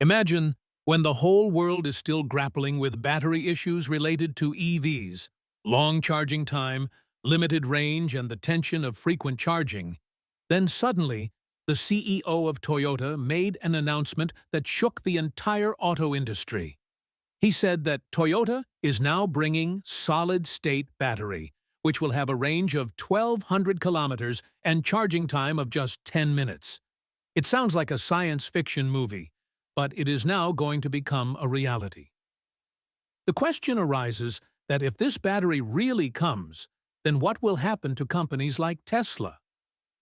Imagine when the whole world is still grappling with battery issues related to EVs, long charging time, limited range, and the tension of frequent charging. Then suddenly, the CEO of Toyota made an announcement that shook the entire auto industry. He said that Toyota is now bringing solid-state battery, which will have a range of 1,200 kilometers and charging time of just 10 minutes. It sounds like a science fiction movie, but it is now going to become a reality. The question arises that if this battery really comes, then what will happen to companies like Tesla?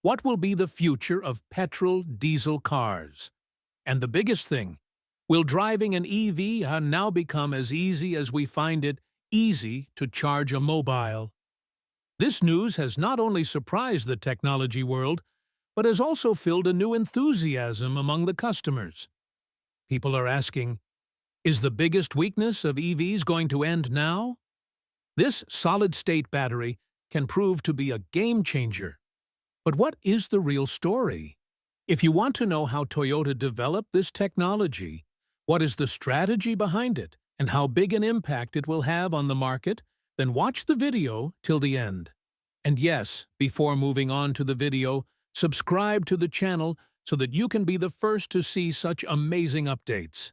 What will be the future of petrol-diesel cars? And the biggest thing, will driving an EV now become as easy as we find it easy to charge a mobile? This news has not only surprised the technology world, but has also filled a new enthusiasm among the customers. People are asking, is the biggest weakness of EVs going to end now? This solid-state battery can prove to be a game-changer. But what is the real story? If you want to know how Toyota developed this technology, what is the strategy behind it, and how big an impact it will have on the market, then watch the video till the end. And yes, before moving on to the video, subscribe to the channel so that you can be the first to see such amazing updates.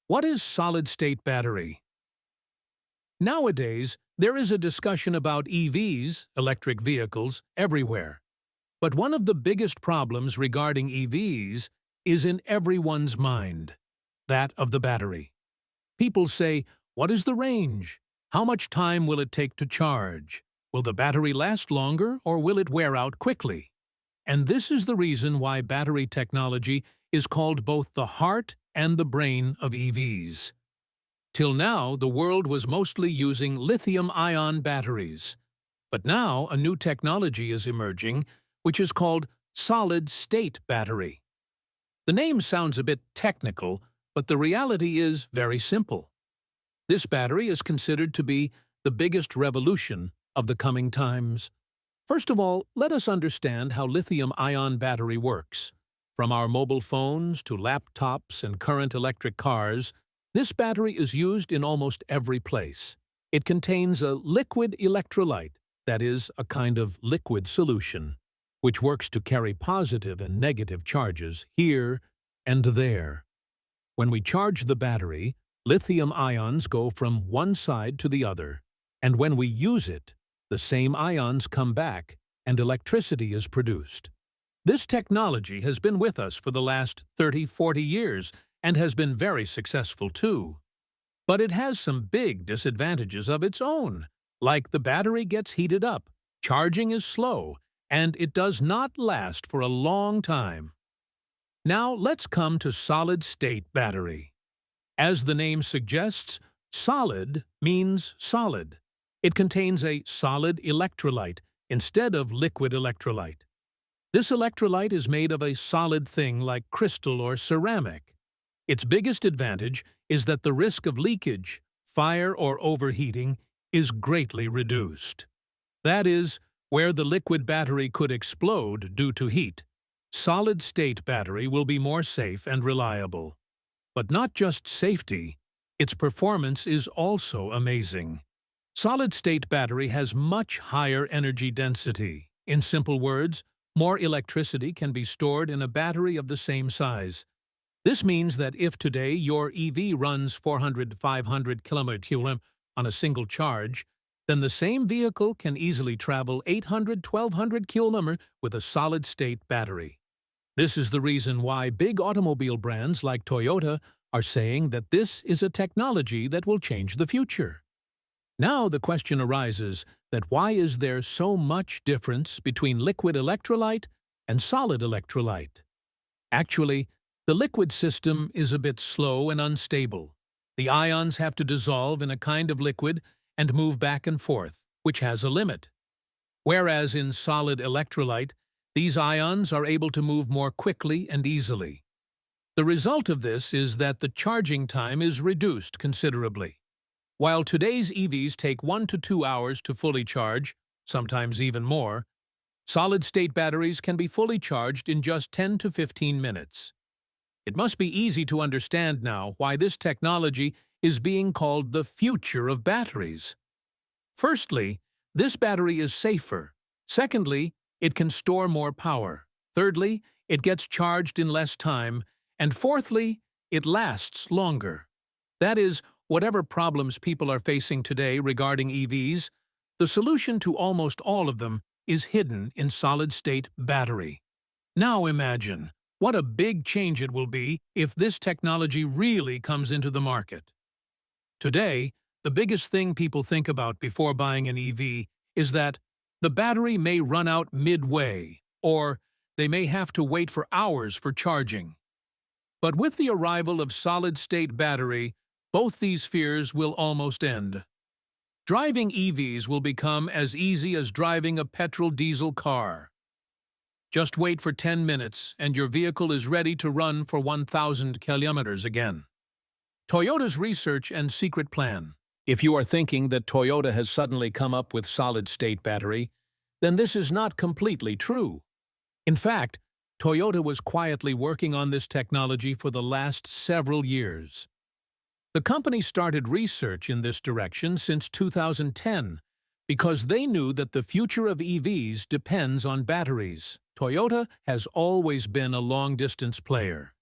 What is solid-state battery? Nowadays, there is a discussion about EVs, electric vehicles, everywhere. But one of the biggest problems regarding EVs is in everyone's mind, that of the battery. People say, what is the range? How much time will it take to charge? Will the battery last longer or will it wear out quickly? And this is the reason why battery technology is called both the heart and the brain of EVs. Till now, the world was mostly using lithium-ion batteries. But now a new technology is emerging, which is called solid-state battery. The name sounds a bit technical, but the reality is very simple. This battery is considered to be the biggest revolution of the coming times. First of all, let us understand how lithium-ion battery works. From our mobile phones to laptops and current electric cars, this battery is used in almost every place. It contains a liquid electrolyte, that is, a kind of liquid solution, which works to carry positive and negative charges here and there. When we charge the battery, lithium ions go from one side to the other, and when we use it, the same ions come back and electricity is produced. This technology has been with us for the last 30-40 years and has been very successful too. But it has some big disadvantages of its own, like the battery gets heated up, charging is slow, and it does not last for a long time. Now let's come to solid-state battery. As the name suggests, solid means solid. It contains a solid electrolyte instead of liquid electrolyte. This electrolyte is made of a solid thing like crystal or ceramic. Its biggest advantage is that the risk of leakage, fire, or overheating is greatly reduced. That is, where the liquid battery could explode due to heat, solid-state battery will be more safe and reliable. But not just safety, its performance is also amazing. Solid-state battery has much higher energy density. In simple words, more electricity can be stored in a battery of the same size. This means that if today your EV runs 400-500 km on a single charge, then the same vehicle can easily travel 800-1200 km with a solid-state battery. This is the reason why big automobile brands like Toyota are saying that this is a technology that will change the future. Now the question arises that why is there so much difference between liquid electrolyte and solid electrolyte? Actually, the liquid system is a bit slow and unstable. The ions have to dissolve in a kind of liquid and move back and forth, which has a limit. Whereas in solid electrolyte, these ions are able to move more quickly and easily. The result of this is that the charging time is reduced considerably. While today's EVs take 1 to 2 hours to fully charge, sometimes even more, solid-state batteries can be fully charged in just 10 to 15 minutes. It must be easy to understand now why this technology is being called the future of batteries. Firstly, this battery is safer. Secondly, it can store more power. Thirdly, it gets charged in less time. And fourthly, it lasts longer. That is, whatever problems people are facing today regarding EVs, the solution to almost all of them is hidden in solid-state battery. Now imagine what a big change it will be if this technology really comes into the market. Today, the biggest thing people think about before buying an EV is that the battery may run out midway, or they may have to wait for hours for charging. But with the arrival of solid-state battery, both these fears will almost end. Driving EVs will become as easy as driving a petrol-diesel car. Just wait for 10 minutes and your vehicle is ready to run for 1,000 kilometers again. Toyota's research and secret plan. If you are thinking that Toyota has suddenly come up with solid-state battery, then this is not completely true. In fact, Toyota was quietly working on this technology for the last several years. The company started research in this direction since 2010 because they knew that the future of EVs depends on batteries. Toyota has always been a long-distance player.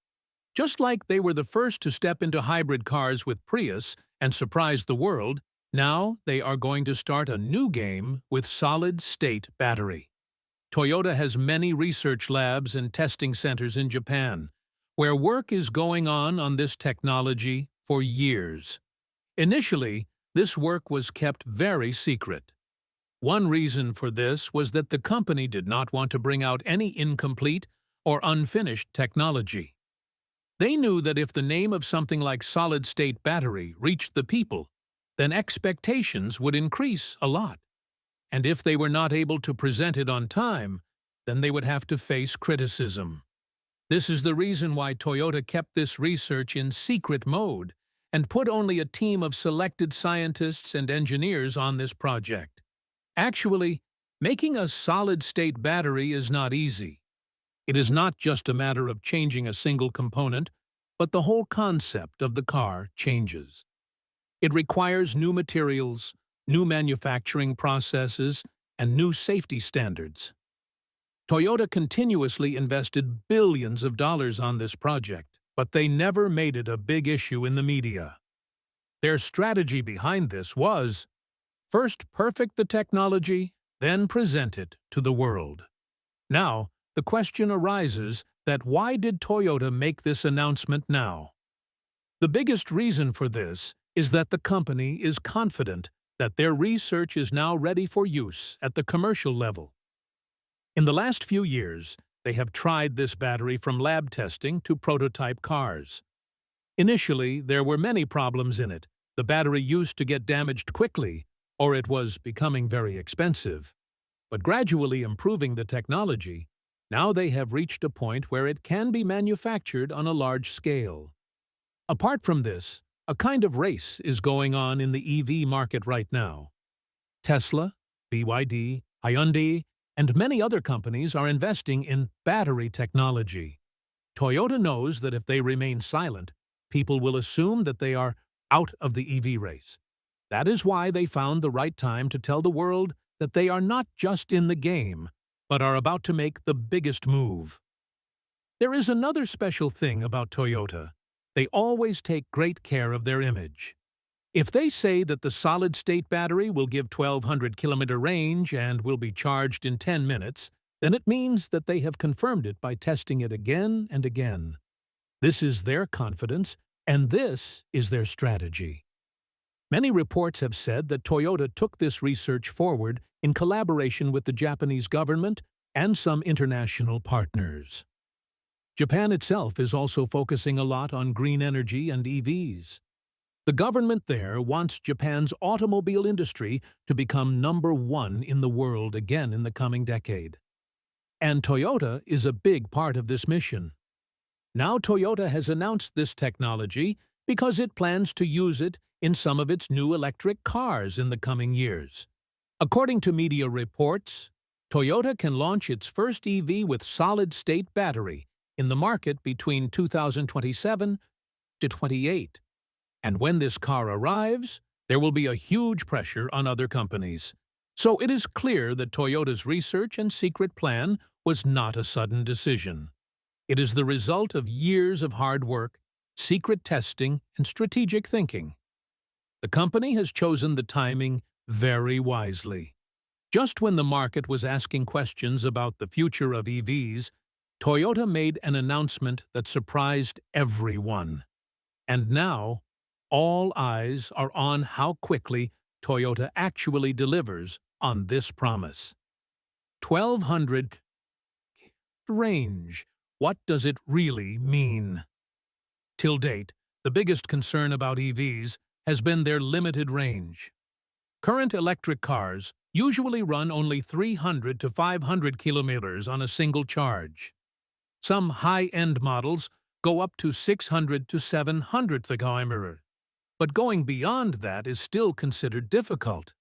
Just like they were the first to step into hybrid cars with Prius and surprise the world, now they are going to start a new game with solid-state battery. Toyota has many research labs and testing centers in Japan, where work is going on this technology for years. Initially, this work was kept very secret. One reason for this was that the company did not want to bring out any incomplete or unfinished technology. They knew that if the name of something like solid-state battery reached the people, then expectations would increase a lot. And if they were not able to present it on time, then they would have to face criticism. This is the reason why Toyota kept this research in secret mode and put only a team of selected scientists and engineers on this project. Actually, making a solid-state battery is not easy. It is not just a matter of changing a single component, but the whole concept of the car changes. It requires new materials, new manufacturing processes, and new safety standards. Toyota continuously invested billions of dollars on this project, but they never made it a big issue in the media. Their strategy behind this was, first perfect the technology, then present it to the world. Now, the question arises that why did Toyota make this announcement now? The biggest reason for this is that the company is confident that their research is now ready for use at the commercial level. In the last few years, they have tried this battery from lab testing to prototype cars. Initially, there were many problems in it. The battery used to get damaged quickly, or it was becoming very expensive. But gradually improving the technology, now they have reached a point where it can be manufactured on a large scale. Apart from this, a kind of race is going on in the EV market right now. Tesla, BYD, Hyundai, and many other companies are investing in battery technology. Toyota knows that if they remain silent, people will assume that they are out of the EV race. That is why they found the right time to tell the world that they are not just in the game, but are about to make the biggest move. There is another special thing about Toyota. They always take great care of their image. If they say that the solid-state battery will give 1,200-kilometer range and will be charged in 10 minutes, then it means that they have confirmed it by testing it again and again. This is their confidence, and this is their strategy. Many reports have said that Toyota took this research forward in collaboration with the Japanese government and some international partners. Japan itself is also focusing a lot on green energy and EVs. The government there wants Japan's automobile industry to become #1 in the world again in the coming decade. And Toyota is a big part of this mission. Now Toyota has announced this technology because it plans to use it in some of its new electric cars in the coming years. According to media reports, Toyota can launch its first EV with solid-state battery in the market between 2027 to 28. And when this car arrives, there will be a huge pressure on other companies. So it is clear that Toyota's research and secret plan was not a sudden decision. It is the result of years of hard work, secret testing, and strategic thinking. The company has chosen the timing very wisely. Just when the market was asking questions about the future of EVs, Toyota made an announcement that surprised everyone. And now, all eyes are on how quickly Toyota actually delivers on this promise. 1,200 range. What does it really mean? Till date, the biggest concern about EVs has been their limited range. Current electric cars usually run only 300 to 500 kilometers on a single charge. Some high-end models go up to 600 to 700 kilometers. But going beyond that is still considered difficult.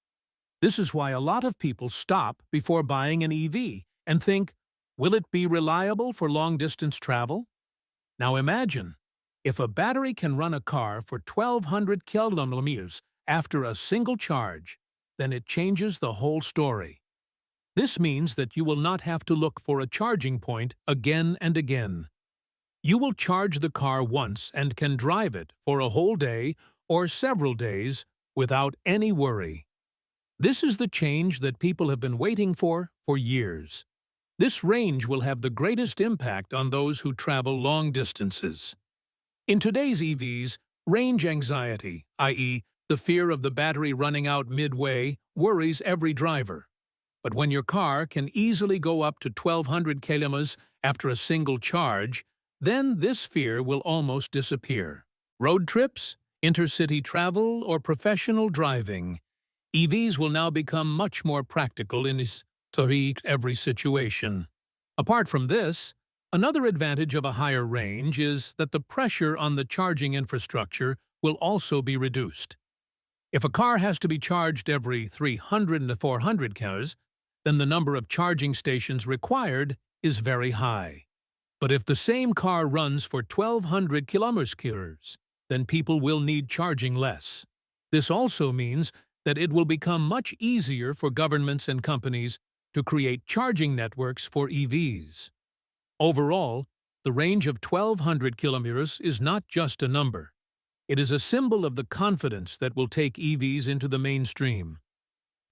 This is why a lot of people stop before buying an EV and think, will it be reliable for long-distance travel? Now imagine, if a battery can run a car for 1,200 kilometers after a single charge, then it changes the whole story. This means that you will not have to look for a charging point again and again. You will charge the car once and can drive it for a whole day or several days without any worry. This is the change that people have been waiting for years. This range will have the greatest impact on those who travel long distances. In today's EVs, range anxiety, i.e., the fear of the battery running out midway, worries every driver. But when your car can easily go up to 1,200 kilometers after a single charge, then this fear will almost disappear. Road trips, intercity travel, or professional driving, EVs will now become much more practical in every situation. Apart from this, another advantage of a higher range is that the pressure on the charging infrastructure will also be reduced. If a car has to be charged every 300 to 400 kilometers, then the number of charging stations required is very high. But if the same car runs for 1,200 kilometers, then people will need charging less. This also means that it will become much easier for governments and companies to create charging networks for EVs. Overall, the range of 1,200 kilometers is not just a number. It is a symbol of the confidence that will take EVs into the mainstream.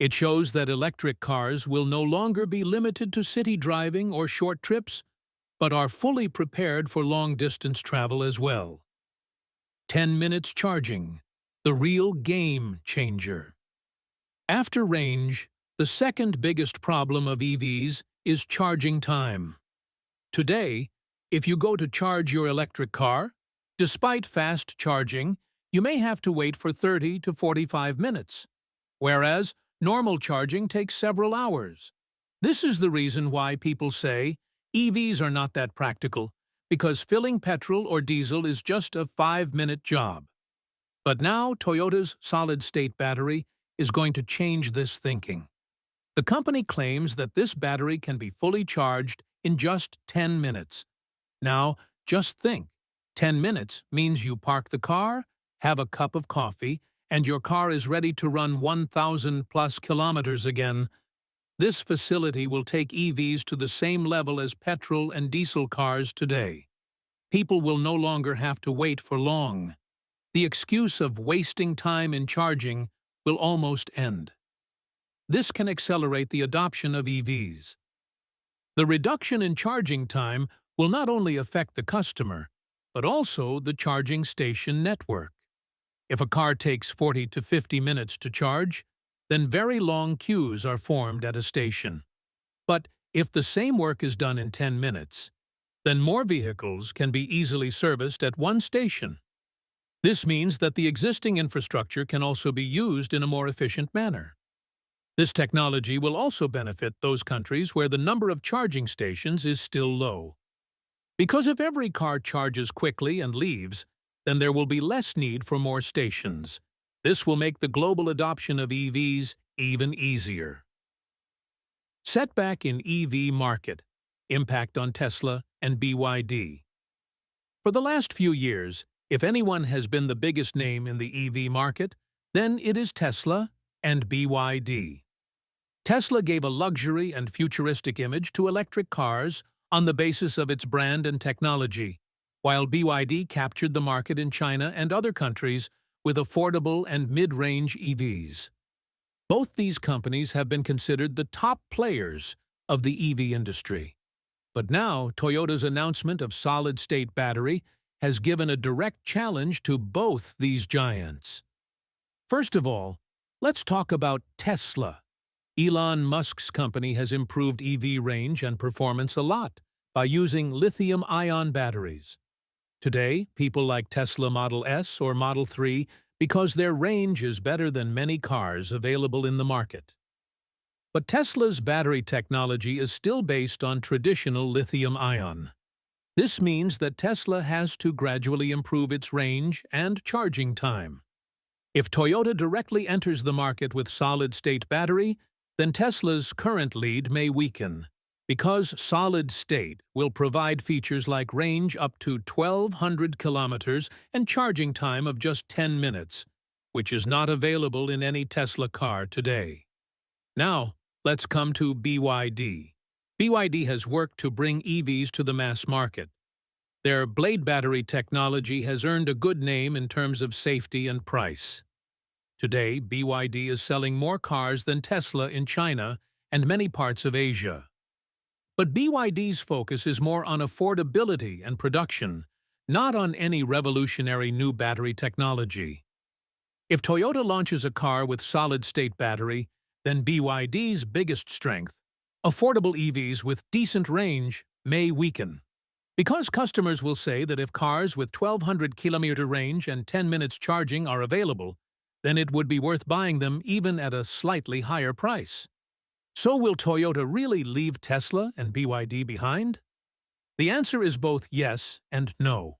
It shows that electric cars will no longer be limited to city driving or short trips, but are fully prepared for long-distance travel as well. 10 minutes charging, the real game changer. After range, the second biggest problem of EVs is charging time. Today, if you go to charge your electric car, despite fast charging, you may have to wait for 30 to 45 minutes, whereas normal charging takes several hours. This is the reason why people say EVs are not that practical, because filling petrol or diesel is just a 5-minute job. But now Toyota's solid-state battery is going to change this thinking. The company claims that this battery can be fully charged in just 10 minutes. Now, just think, 10 minutes means you park the car, have a cup of coffee, and your car is ready to run 1,000+ kilometers again. This facility will take EVs to the same level as petrol and diesel cars today. People will no longer have to wait for long. The excuse of wasting time in charging will almost end. This can accelerate the adoption of EVs. The reduction in charging time will not only affect the customer, but also the charging station network. If a car takes 40 to 50 minutes to charge, then very long queues are formed at a station. But if the same work is done in 10 minutes, then more vehicles can be easily serviced at one station. This means that the existing infrastructure can also be used in a more efficient manner. This technology will also benefit those countries where the number of charging stations is still low. Because if every car charges quickly and leaves, then there will be less need for more stations. This will make the global adoption of EVs even easier. Setback in EV market. Impact on Tesla and BYD. For the last few years, if anyone has been the biggest name in the EV market, then it is Tesla and BYD. Tesla gave a luxury and futuristic image to electric cars on the basis of its brand and technology, while BYD captured the market in China and other countries with affordable and mid-range EVs. Both these companies have been considered the top players of the EV industry. But now, Toyota's announcement of solid-state battery has given a direct challenge to both these giants. First of all, let's talk about Tesla. Elon Musk's company has improved EV range and performance a lot by using lithium-ion batteries. Today, people like Tesla Model S or Model 3 because their range is better than many cars available in the market. But Tesla's battery technology is still based on traditional lithium-ion. This means that Tesla has to gradually improve its range and charging time. If Toyota directly enters the market with solid-state battery, then Tesla's current lead may weaken, because solid-state will provide features like range up to 1,200 kilometers and charging time of just 10 minutes, which is not available in any Tesla car today. Now, let's come to BYD. BYD has worked to bring EVs to the mass market. Their blade battery technology has earned a good name in terms of safety and price. Today, BYD is selling more cars than Tesla in China and many parts of Asia. But BYD's focus is more on affordability and production, not on any revolutionary new battery technology. If Toyota launches a car with solid-state battery, then BYD's biggest strength, affordable EVs with decent range, may weaken. Because customers will say that if cars with 1,200 kilometer range and 10 minutes charging are available, then it would be worth buying them even at a slightly higher price. So will Toyota really leave Tesla and BYD behind? The answer is both yes and no.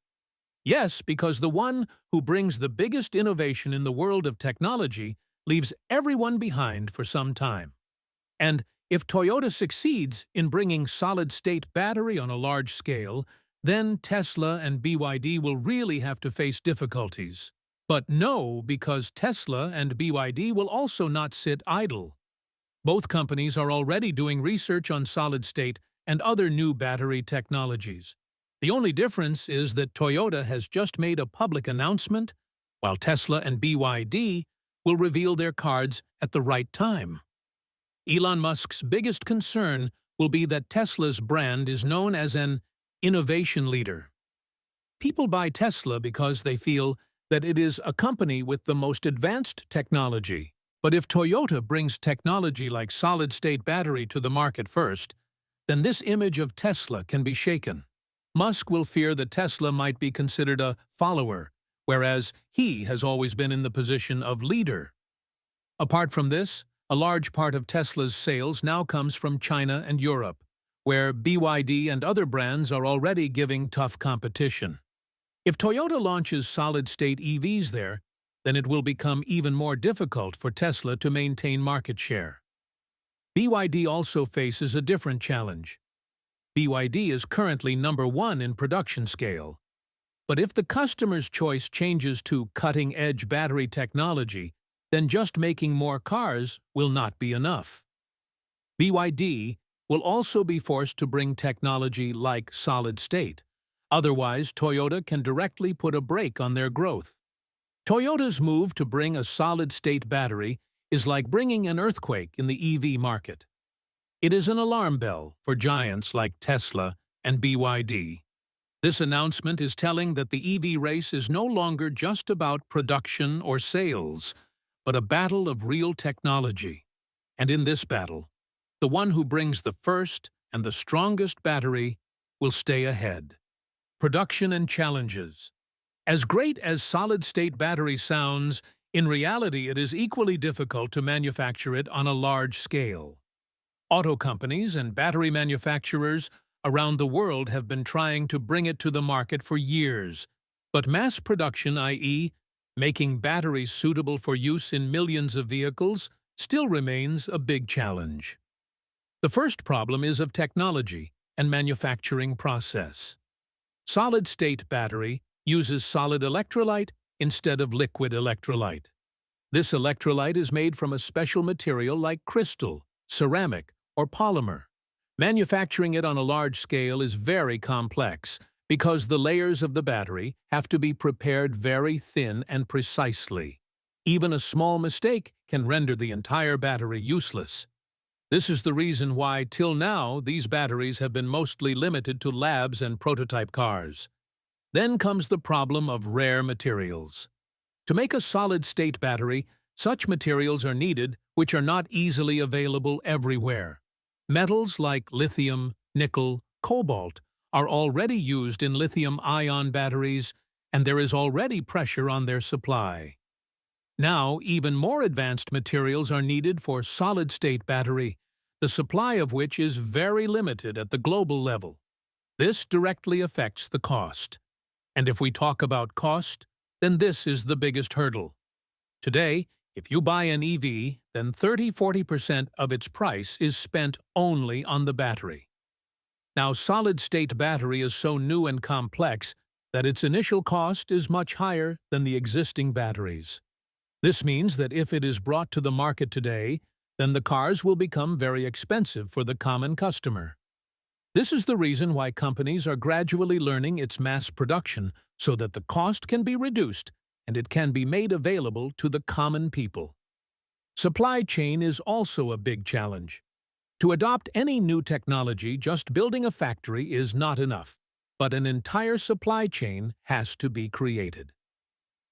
Yes, because the one who brings the biggest innovation in the world of technology leaves everyone behind for some time. And if Toyota succeeds in bringing solid-state battery on a large scale, then Tesla and BYD will really have to face difficulties. But no, because Tesla and BYD will also not sit idle. Both companies are already doing research on solid-state and other new battery technologies. The only difference is that Toyota has just made a public announcement, while Tesla and BYD will reveal their cards at the right time. Elon Musk's biggest concern will be that Tesla's brand is known as an innovation leader. People buy Tesla because they feel that it is a company with the most advanced technology. But if Toyota brings technology like solid-state battery to the market first, then this image of Tesla can be shaken. Musk will fear that Tesla might be considered a follower, whereas he has always been in the position of leader. Apart from this, a large part of Tesla's sales now comes from China and Europe, where BYD and other brands are already giving tough competition. If Toyota launches solid-state EVs there, then it will become even more difficult for Tesla to maintain market share. BYD also faces a different challenge. BYD is currently #1 in production scale. But if the customer's choice changes to cutting-edge battery technology, then just making more cars will not be enough. BYD will also be forced to bring technology like solid-state. Otherwise, Toyota can directly put a brake on their growth. Toyota's move to bring a solid-state battery is like bringing an earthquake in the EV market. It is an alarm bell for giants like Tesla and BYD. This announcement is telling that the EV race is no longer just about production or sales, but a battle of real technology. And in this battle, the one who brings the first and the strongest battery will stay ahead. Production and challenges. As great as solid-state battery sounds, in reality it is equally difficult to manufacture it on a large scale. Auto companies and battery manufacturers around the world have been trying to bring it to the market for years, but mass production, i.e., making batteries suitable for use in millions of vehicles, still remains a big challenge. The first problem is of technology and manufacturing process. Solid-state battery uses solid electrolyte instead of liquid electrolyte. This electrolyte is made from a special material like crystal, ceramic, or polymer. Manufacturing it on a large scale is very complex because the layers of the battery have to be prepared very thin and precisely. Even a small mistake can render the entire battery useless. This is the reason why, till now, these batteries have been mostly limited to labs and prototype cars. Then comes the problem of rare materials. To make a solid-state battery, such materials are needed which are not easily available everywhere. Metals like lithium, nickel, cobalt are already used in lithium-ion batteries, and there is already pressure on their supply. Now, even more advanced materials are needed for solid-state battery, the supply of which is very limited at the global level. This directly affects the cost. And if we talk about cost, then this is the biggest hurdle. Today, if you buy an EV, then 30–40% of its price is spent only on the battery. Now, solid-state battery is so new and complex that its initial cost is much higher than the existing batteries. This means that if it is brought to the market today, then the cars will become very expensive for the common customer. This is the reason why companies are gradually learning its mass production so that the cost can be reduced and it can be made available to the common people. Supply chain is also a big challenge. To adopt any new technology, just building a factory is not enough, but an entire supply chain has to be created.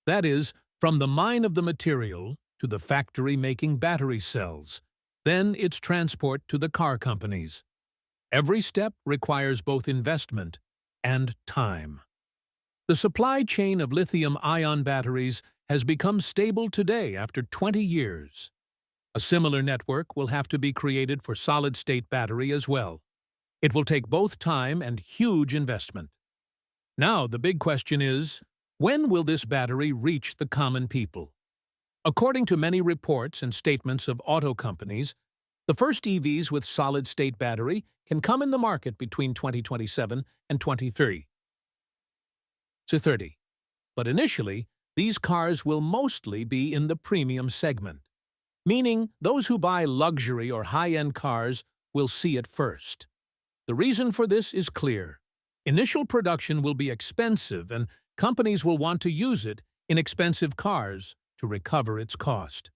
That is, from the mine of the material to the factory making battery cells, then its transport to the car companies. Every step requires both investment and time. The supply chain of lithium-ion batteries has become stable today after 20 years. A similar network will have to be created for solid-state battery as well. It will take both time and huge investment. Now, the big question is, when will this battery reach the common people? According to many reports and statements of auto companies, the first EVs with solid-state battery can come in the market between 2027 and 2030. But initially, these cars will mostly be in the premium segment, meaning those who buy luxury or high-end cars will see it first. The reason for this is clear. Initial production will be expensive and companies will want to use it in expensive cars to recover its cost.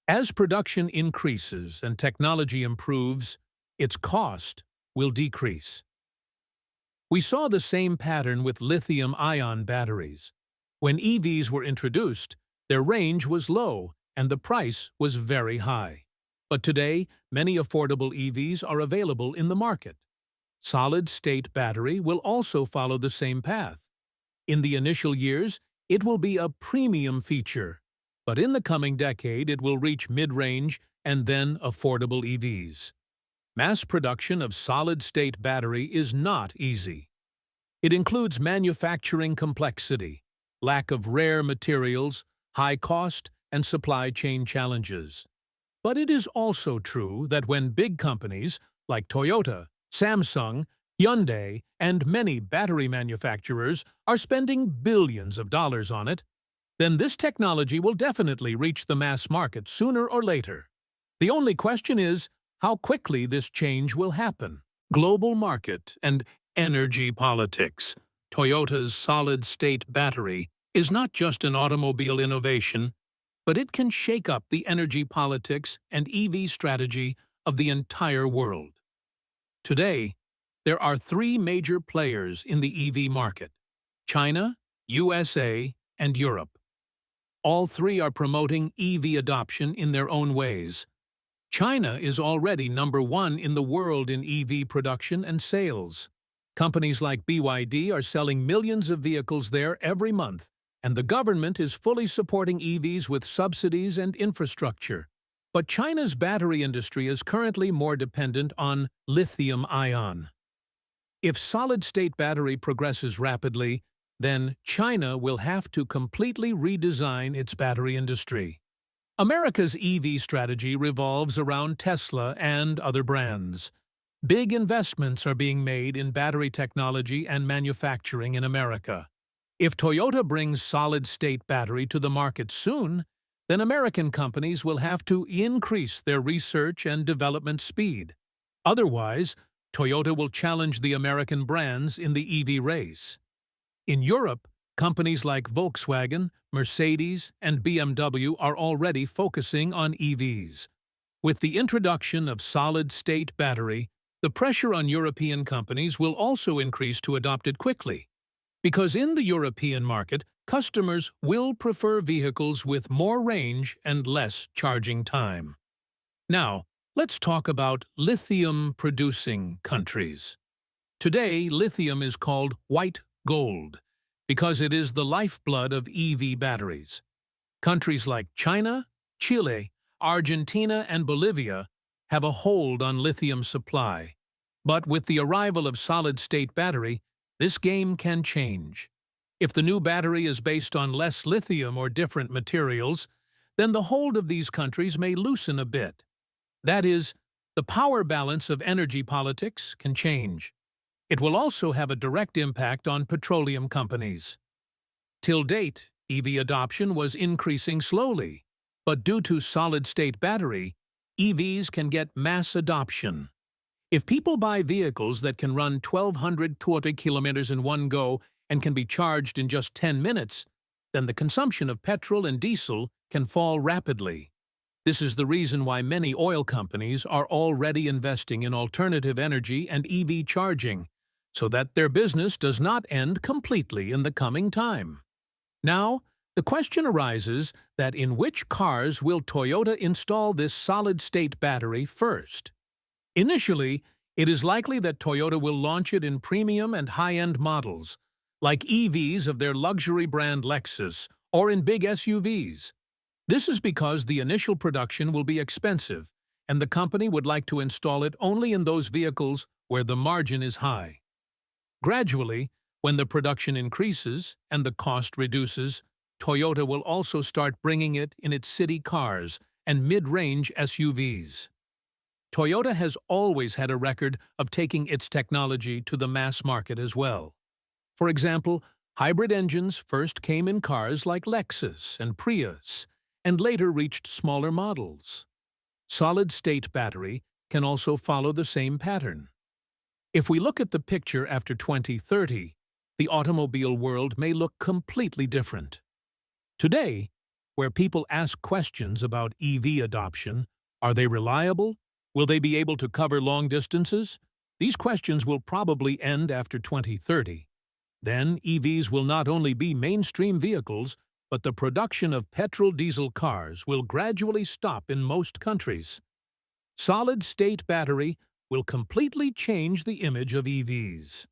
As production increases and technology improves, its cost will decrease. We saw the same pattern with lithium-ion batteries. When EVs were introduced, their range was low and the price was very high. But today, many affordable EVs are available in the market. Solid-state battery will also follow the same path. In the initial years, it will be a premium feature, but in the coming decade it will reach mid-range and then affordable EVs. Mass production of solid-state battery is not easy. It includes manufacturing complexity, lack of rare materials, high cost, and supply chain challenges. But it is also true that when big companies like Toyota, Samsung, Hyundai, and many battery manufacturers are spending billions of dollars on it, then this technology will definitely reach the mass market sooner or later. The only question is how quickly this change will happen. Global market and energy politics. Toyota's solid-state battery is not just an automobile innovation, but it can shake up the energy politics and EV strategy of the entire world. Today, there are three major players in the EV market: China, USA, and Europe. All three are promoting EV adoption in their own ways. China is already #1 in the world in EV production and sales. Companies like BYD are selling millions of vehicles there every month, and the government is fully supporting EVs with subsidies and infrastructure. But China's battery industry is currently more dependent on lithium-ion. If solid-state battery progresses rapidly, then China will have to completely redesign its battery industry. America's EV strategy revolves around Tesla and other brands. Big investments are being made in battery technology and manufacturing in America. If Toyota brings solid-state battery to the market soon, then American companies will have to increase their research and development speed. Otherwise, Toyota will challenge the American brands in the EV race. In Europe, companies like Volkswagen, Mercedes, and BMW are already focusing on EVs. With the introduction of solid-state battery, the pressure on European companies will also increase to adopt it quickly. Because in the European market, customers will prefer vehicles with more range and less charging time. Now, let's talk about lithium-producing countries. Today, lithium is called white gold because it is the lifeblood of EV batteries. Countries like China, Chile, Argentina, and Bolivia have a hold on lithium supply. But with the arrival of solid-state battery, this game can change. If the new battery is based on less lithium or different materials, then the hold of these countries may loosen a bit. That is, the power balance of energy politics can change. It will also have a direct impact on petroleum companies. Till date, EV adoption was increasing slowly, but due to solid-state battery, EVs can get mass adoption. If people buy vehicles that can run 1,220 kilometers in one go and can be charged in just 10 minutes, then the consumption of petrol and diesel can fall rapidly. This is the reason why many oil companies are already investing in alternative energy and EV charging, so that their business does not end completely in the coming time. Now, the question arises that in which cars will Toyota install this solid-state battery first? Initially, it is likely that Toyota will launch it in premium and high-end models, like EVs of their luxury brand Lexus, or in big SUVs. This is because the initial production will be expensive, and the company would like to install it only in those vehicles where the margin is high. Gradually, when the production increases and the cost reduces, Toyota will also start bringing it in its city cars and mid-range SUVs. Toyota has always had a record of taking its technology to the mass market as well. For example, hybrid engines first came in cars like Lexus and Prius, and later reached smaller models. Solid-state battery can also follow the same pattern. If we look at the picture after 2030, the automobile world may look completely different. Today, where people ask questions about EV adoption, are they reliable? Will they be able to cover long distances? These questions will probably end after 2030. Then, EVs will not only be mainstream vehicles, but the production of petrol-diesel cars will gradually stop in most countries. Solid-state battery will completely change the image of EVs.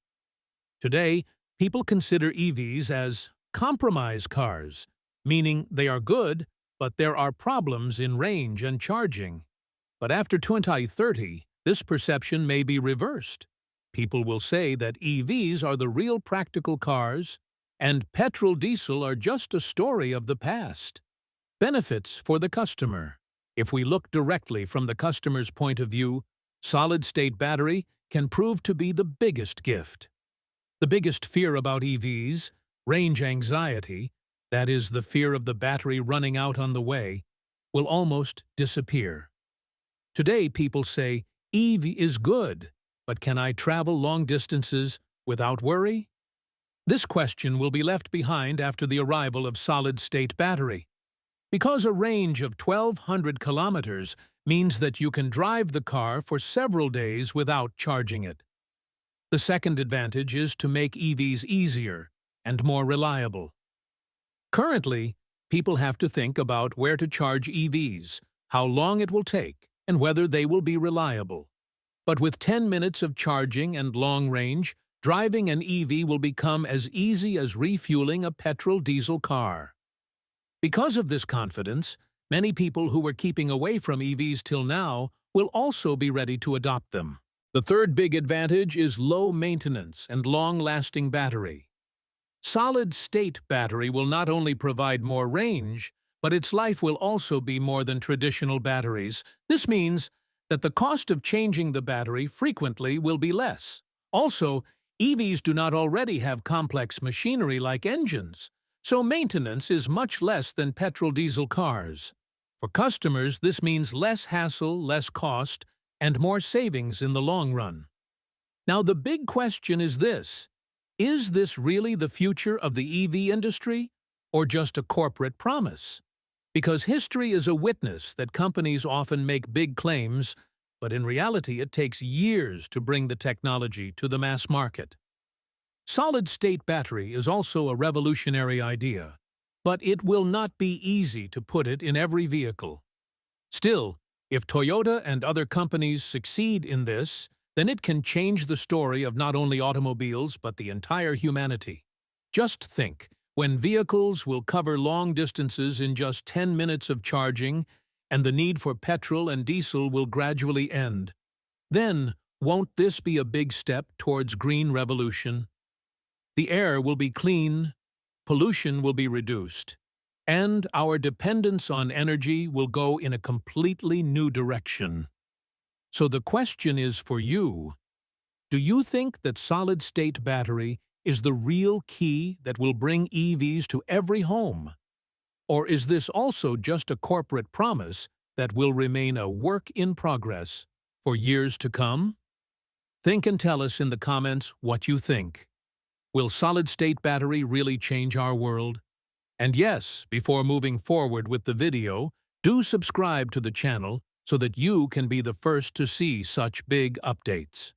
Today, people consider EVs as compromise cars, meaning they are good, but there are problems in range and charging. But after 2030, this perception may be reversed. People will say that EVs are the real practical cars, and petrol-diesel are just a story of the past. Benefits for the customer. If we look directly from the customer's point of view, solid-state battery can prove to be the biggest gift. The biggest fear about EVs, range anxiety, that is, the fear of the battery running out on the way, will almost disappear. Today, people say, EV is good, but can I travel long distances without worry? This question will be left behind after the arrival of solid-state battery. Because a range of 1,200 kilometers means that you can drive the car for several days without charging it. The second advantage is to make EVs easier and more reliable. Currently, people have to think about where to charge EVs, how long it will take, and whether they will be reliable. But with 10 minutes of charging and long range, driving an EV will become as easy as refueling a petrol-diesel car. Because of this confidence, many people who were keeping away from EVs till now will also be ready to adopt them. The third big advantage is low maintenance and long-lasting battery. Solid-state battery will not only provide more range, but its life will also be more than traditional batteries. This means that the cost of changing the battery frequently will be less. Also, EVs do not already have complex machinery like engines, so maintenance is much less than petrol-diesel cars. For customers, this means less hassle, less cost, and more savings in the long run. Now, the big question is this: is this really the future of the EV industry, or just a corporate promise? Because history is a witness that companies often make big claims, but in reality it takes years to bring the technology to the mass market. Solid-state battery is also a revolutionary idea, but it will not be easy to put it in every vehicle. Still, if Toyota and other companies succeed in this, then it can change the story of not only automobiles but the entire humanity. Just think, when vehicles will cover long distances in just 10 minutes of charging, and the need for petrol and diesel will gradually end, then won't this be a big step towards green revolution? The air will be clean, pollution will be reduced, and our dependence on energy will go in a completely new direction. So the question is for you: do you think that solid-state battery is the real key that will bring EVs to every home? Or is this also just a corporate promise that will remain a work in progress for years to come? Think and tell us in the comments what you think. Will solid-state battery really change our world? And yes, before moving forward with the video, do subscribe to the channel so that you can be the first to see such big updates.